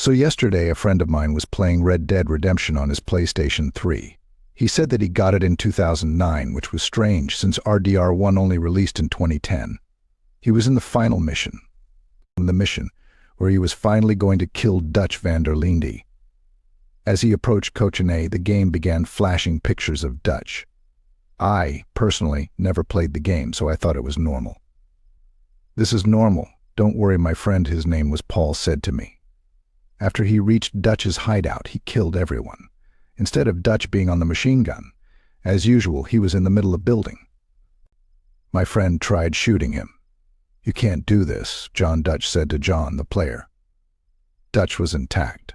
So yesterday, a friend of mine was playing Red Dead Redemption on his PlayStation 3. He said that he got it in 2009, which was strange since RDR1 only released in 2010. He was in the final mission. The mission where he was finally going to kill Dutch van der Linde. As he approached Cochene, the game began flashing pictures of Dutch. I, personally, never played the game, so I thought it was normal. "This is normal. Don't worry, my friend," his name was Paul, said to me. After he reached Dutch's hideout, he killed everyone. Instead of Dutch being on the machine gun, as usual, he was in the middle of building. My friend tried shooting him. "You can't do this," John Dutch said to John, the player. Dutch was intact.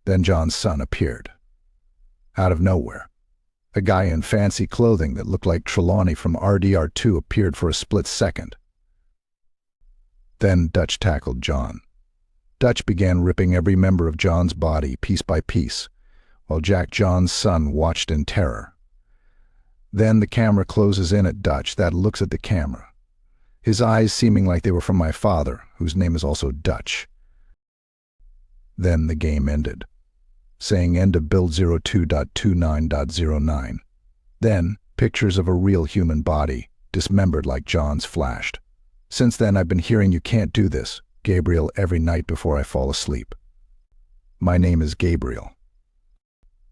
Then John's son appeared. Out of nowhere. A guy in fancy clothing that looked like Trelawney from RDR2 appeared for a split second. Then Dutch tackled John. Dutch began ripping every member of John's body piece by piece, while Jack, John's son, watched in terror. Then the camera closes in at Dutch, that looks at the camera, his eyes seeming like they were from my father, whose name is also Dutch. Then the game ended, saying end of build 02.29.09. Then pictures of a real human body, dismembered like John's, flashed. Since then I've been hearing "you can't do this, Gabriel," every night before I fall asleep. My name is Gabriel.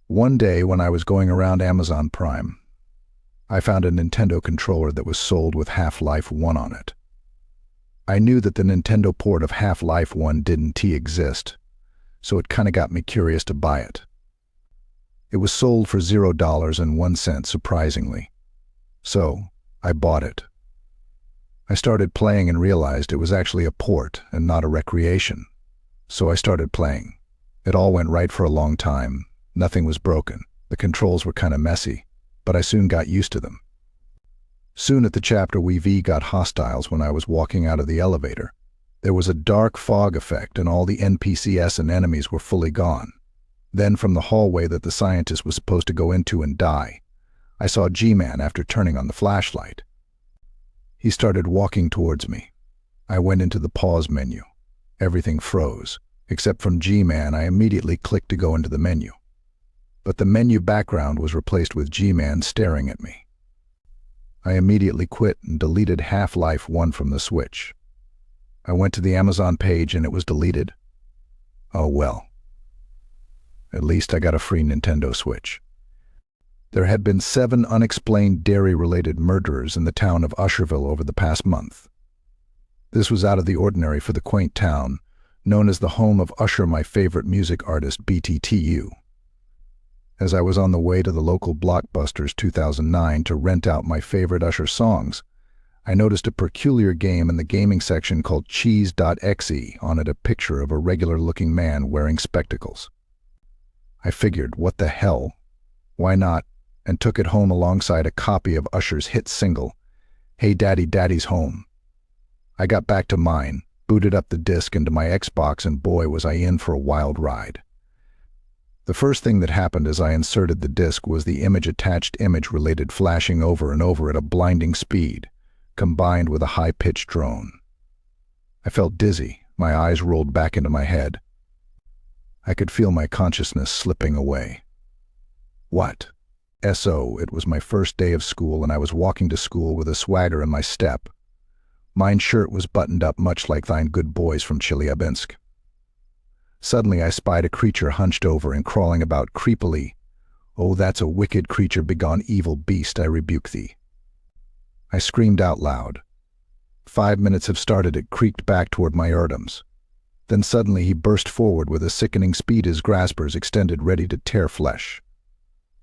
One day when I was going around Amazon Prime, I found a Nintendo controller that was sold with Half-Life 1 on it. I knew that the Nintendo port of Half-Life 1 didn't exist, so it kinda got me curious to buy it. It was sold for $0.01, surprisingly. So, I bought it. I started playing and realized it was actually a port and not a recreation. So I started playing. It all went right for a long time. Nothing was broken. The controls were kinda messy, but I soon got used to them. Soon at the chapter we got hostiles when I was walking out of the elevator. There was a dark fog effect and all the NPCs and enemies were fully gone. Then from the hallway that the scientist was supposed to go into and die, I saw G-Man after turning on the flashlight. He started walking towards me. I went into the pause menu. Everything froze. Except from G-Man, I immediately clicked to go into the menu. But the menu background was replaced with G-Man staring at me. I immediately quit and deleted Half-Life 1 from the Switch. I went to the Amazon page and it was deleted. Oh well. At least I got a free Nintendo Switch. There had been 7 unexplained dairy-related murderers in the town of Usherville over the past month. This was out of the ordinary for the quaint town, known as the home of Usher, my favorite music artist, BTTU. As I was on the way to the local Blockbusters 2009 to rent out my favorite Usher songs, I noticed a peculiar game in the gaming section called Cheese.exe, on it a picture of a regular-looking man wearing spectacles. I figured, what the hell? Why not? And took it home alongside a copy of Usher's hit single, Hey Daddy, Daddy's Home. I got back to mine, booted up the disc into my Xbox, and boy was I in for a wild ride. The first thing that happened as I inserted the disc was the image-attached image-related flashing over and over at a blinding speed, combined with a high-pitched drone. I felt dizzy, my eyes rolled back into my head. I could feel my consciousness slipping away. What? S.O. It was my first day of school and I was walking to school with a swagger in my step. Mine shirt was buttoned up much like thine good boys from Chelyabinsk. Suddenly I spied a creature hunched over and crawling about creepily. "Oh, that's a wicked creature, begone, evil beast, I rebuke thee." I screamed out loud. 5 minutes have started, it creaked back toward my eardrums. Then suddenly he burst forward with a sickening speed, his graspers extended, ready to tear flesh.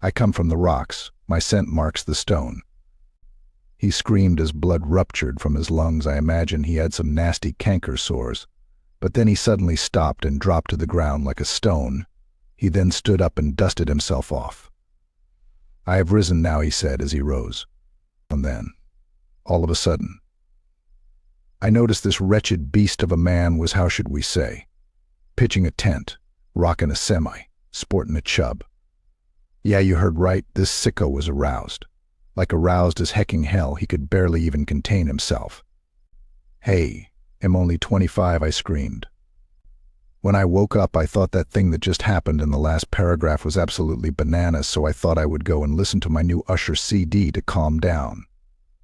I come from the rocks, my scent marks the stone. He screamed as blood ruptured from his lungs. I imagine he had some nasty canker sores. But then he suddenly stopped and dropped to the ground like a stone. He then stood up and dusted himself off. "I have risen now," he said as he rose. And then, all of a sudden, I noticed this wretched beast of a man was, how should we say, pitching a tent, rocking a semi, sporting a chub. Yeah, you heard right, this sicko was aroused. Like aroused as hecking hell, he could barely even contain himself. "Hey, I'm only 25, I screamed. When I woke up, I thought that thing that just happened in the last paragraph was absolutely bananas, so I thought I would go and listen to my new Usher CD to calm down.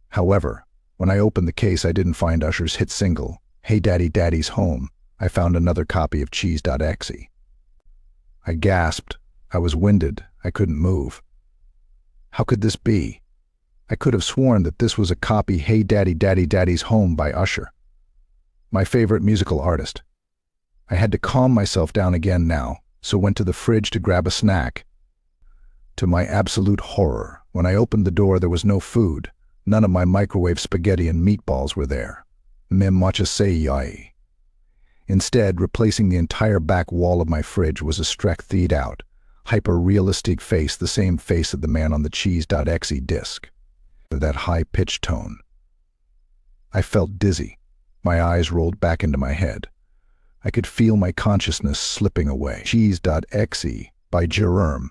However, when I opened the case, I didn't find Usher's hit single, Hey Daddy Daddy's Home. I found another copy of Cheese.exe. I gasped. I was winded. I couldn't move. How could this be? I could have sworn that this was a copy Hey Daddy Daddy Daddy's Home by Usher, my favorite musical artist. I had to calm myself down again now, so went to the fridge to grab a snack. To my absolute horror, when I opened the door, there was no food. None of my microwave spaghetti and meatballs were there. Même moche say. Instead, replacing the entire back wall of my fridge was a stretched out, hyper-realistic face, the same face of the man on the Cheese.exe disc. That high-pitched tone. I felt dizzy. My eyes rolled back into my head. I could feel my consciousness slipping away. Cheese.exe by Jerome.